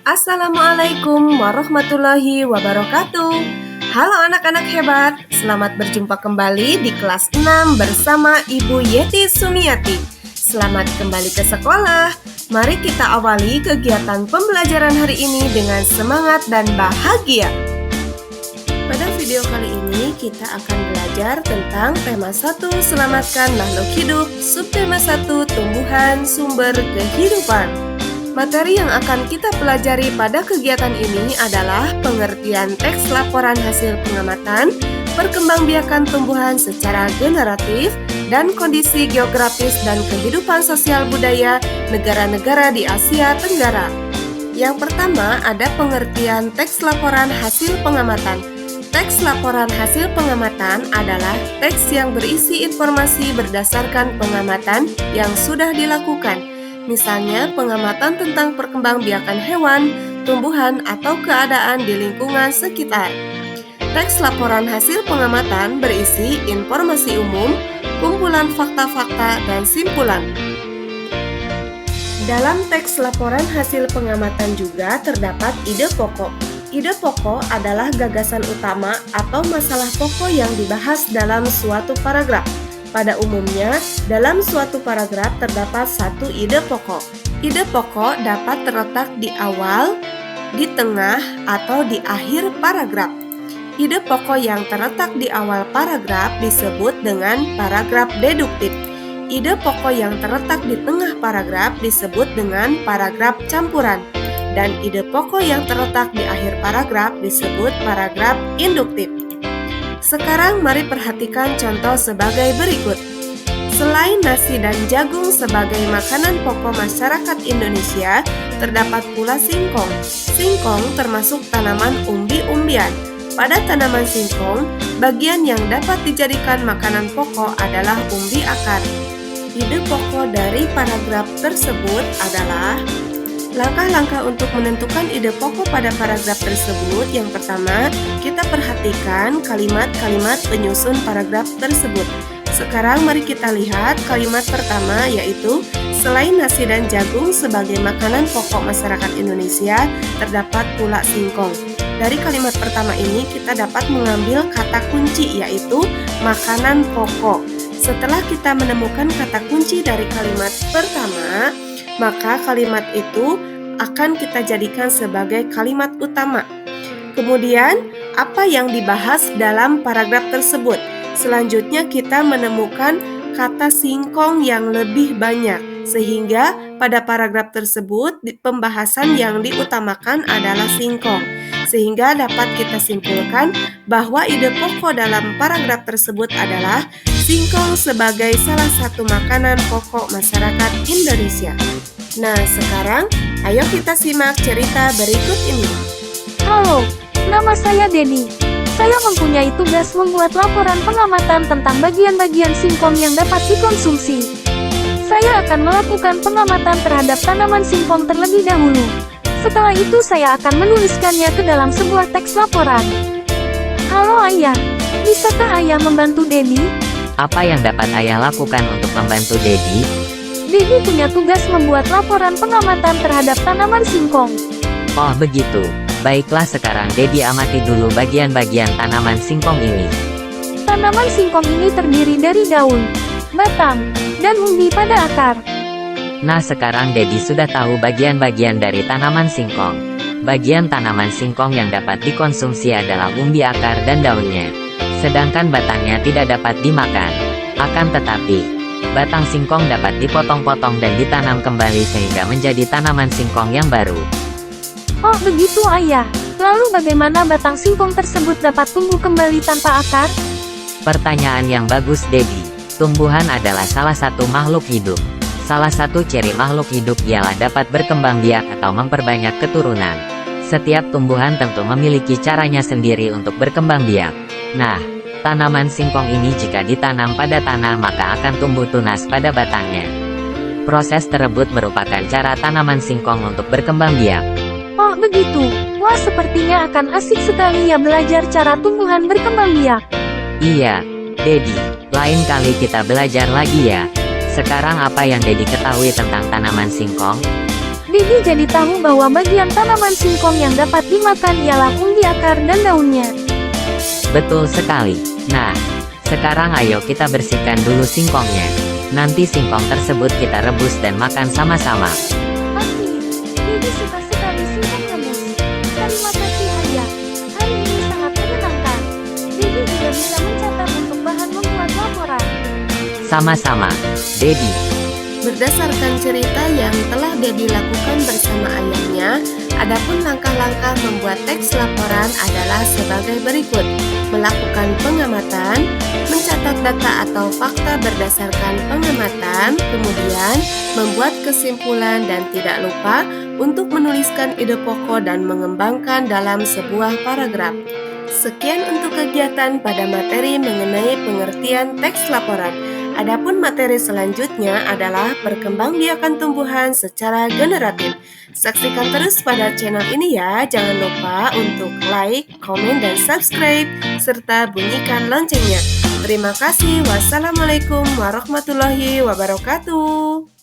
Assalamualaikum warahmatullahi wabarakatuh. Halo anak-anak hebat, selamat berjumpa kembali di kelas 6 bersama Ibu Yeti Sumiati. Selamat kembali ke sekolah. Mari kita awali kegiatan pembelajaran hari ini dengan semangat dan bahagia. Pada video kali ini kita akan belajar tentang tema 1 Selamatkan Makhluk Hidup, subtema 1 Tumbuhan Sumber Kehidupan. Materi yang akan kita pelajari pada kegiatan ini adalah pengertian teks laporan hasil pengamatan, perkembangbiakan tumbuhan secara generatif, dan kondisi geografis dan kehidupan sosial budaya negara-negara di Asia Tenggara. Yang pertama ada pengertian teks laporan hasil pengamatan. Teks laporan hasil pengamatan adalah teks yang berisi informasi berdasarkan pengamatan yang sudah dilakukan. Misalnya, pengamatan tentang perkembangbiakan hewan, tumbuhan, atau keadaan di lingkungan sekitar. Teks laporan hasil pengamatan berisi informasi umum, kumpulan fakta-fakta, dan simpulan. Dalam teks laporan hasil pengamatan juga terdapat ide pokok. Ide pokok adalah gagasan utama atau masalah pokok yang dibahas dalam suatu paragraf. Pada umumnya, dalam suatu paragraf terdapat satu ide pokok. Ide pokok dapat terletak di awal, di tengah, atau di akhir paragraf. Ide pokok yang terletak di awal paragraf disebut dengan paragraf deduktif. Ide pokok yang terletak di tengah paragraf disebut dengan paragraf campuran. Dan ide pokok yang terletak di akhir paragraf disebut paragraf induktif. Sekarang mari perhatikan contoh sebagai berikut. Selain nasi dan jagung sebagai makanan pokok masyarakat Indonesia, terdapat pula singkong. Singkong termasuk tanaman umbi-umbian. Pada tanaman singkong, bagian yang dapat dijadikan makanan pokok adalah umbi akar. Ide pokok dari paragraf tersebut adalah langkah-langkah untuk menentukan ide pokok pada paragraf tersebut. Yang pertama, kita perhatikan kalimat-kalimat penyusun paragraf tersebut. Sekarang mari kita lihat kalimat pertama, yaitu selain nasi dan jagung sebagai makanan pokok masyarakat Indonesia, terdapat pula singkong. Dari kalimat pertama ini kita dapat mengambil kata kunci, yaitu makanan pokok. Setelah kita menemukan kata kunci dari kalimat pertama, maka kalimat itu akan kita jadikan sebagai kalimat utama. Kemudian, apa yang dibahas dalam paragraf tersebut? Selanjutnya kita menemukan kata singkong yang lebih banyak, sehingga pada paragraf tersebut pembahasan yang diutamakan adalah singkong. Sehingga dapat kita simpulkan bahwa ide pokok dalam paragraf tersebut adalah singkong sebagai salah satu makanan pokok masyarakat Indonesia. Nah, sekarang ayo kita simak cerita berikut ini. Halo, nama saya Denny. Saya mempunyai tugas membuat laporan pengamatan tentang bagian-bagian singkong yang dapat dikonsumsi. Saya akan melakukan pengamatan terhadap tanaman singkong terlebih dahulu. Setelah itu saya akan menuliskannya ke dalam sebuah teks laporan. Halo Ayah, bisakah Ayah membantu Denny? Apa yang dapat Ayah lakukan untuk membantu Dedi? Denny punya tugas membuat laporan pengamatan terhadap tanaman singkong. Oh begitu. Baiklah, sekarang Dedi amati dulu bagian-bagian tanaman singkong ini. Tanaman singkong ini terdiri dari daun, batang, dan umbi pada akar. Nah, sekarang Dedi sudah tahu bagian-bagian dari tanaman singkong. Bagian tanaman singkong yang dapat dikonsumsi adalah umbi akar dan daunnya. Sedangkan batangnya tidak dapat dimakan. Akan tetapi, batang singkong dapat dipotong-potong dan ditanam kembali sehingga menjadi tanaman singkong yang baru. Oh begitu Ayah. Lalu bagaimana batang singkong tersebut dapat tumbuh kembali tanpa akar? Pertanyaan yang bagus, Dedi. Tumbuhan adalah salah satu makhluk hidup. Salah satu ciri makhluk hidup ialah dapat berkembang biak atau memperbanyak keturunan. Setiap tumbuhan tentu memiliki caranya sendiri untuk berkembang biak. Nah, tanaman singkong ini jika ditanam pada tanah maka akan tumbuh tunas pada batangnya. Proses tersebut merupakan cara tanaman singkong untuk berkembang biak. Oh begitu. Wah, sepertinya akan asik sekali ya belajar cara tumbuhan berkembang biak. Iya, Dedi. Lain kali kita belajar lagi ya. Sekarang apa yang Dedi ketahui tentang tanaman singkong? Dedi jadi tahu bahwa bagian tanaman singkong yang dapat dimakan ialah umbi akar dan daunnya. Betul sekali. Nah, sekarang ayo kita bersihkan dulu singkongnya. Nanti singkong tersebut kita rebus dan makan sama-sama. Pasti, Dedi suka sekali singkong rebus. Terima kasih Ayah. Hari ini sangat menyenangkan. Dedi juga bisa mencatat untuk bahan membuat laporan. Sama-sama, Dedi. Berdasarkan cerita yang telah Dedi lakukan bersama ayahnya, adapun langkah-langkah membuat teks laporan adalah sebagai berikut: melakukan pengamatan, mencatat data atau fakta berdasarkan pengamatan, kemudian membuat kesimpulan dan tidak lupa untuk menuliskan ide pokok dan mengembangkan dalam sebuah paragraf. Sekian untuk kegiatan pada materi mengenai pengertian teks laporan. Adapun materi selanjutnya adalah perkembangbiakan tumbuhan secara generatif. Saksikan terus pada channel ini ya. Jangan lupa untuk like, komen, dan subscribe, serta bunyikan loncengnya. Terima kasih. Wassalamualaikum warahmatullahi wabarakatuh.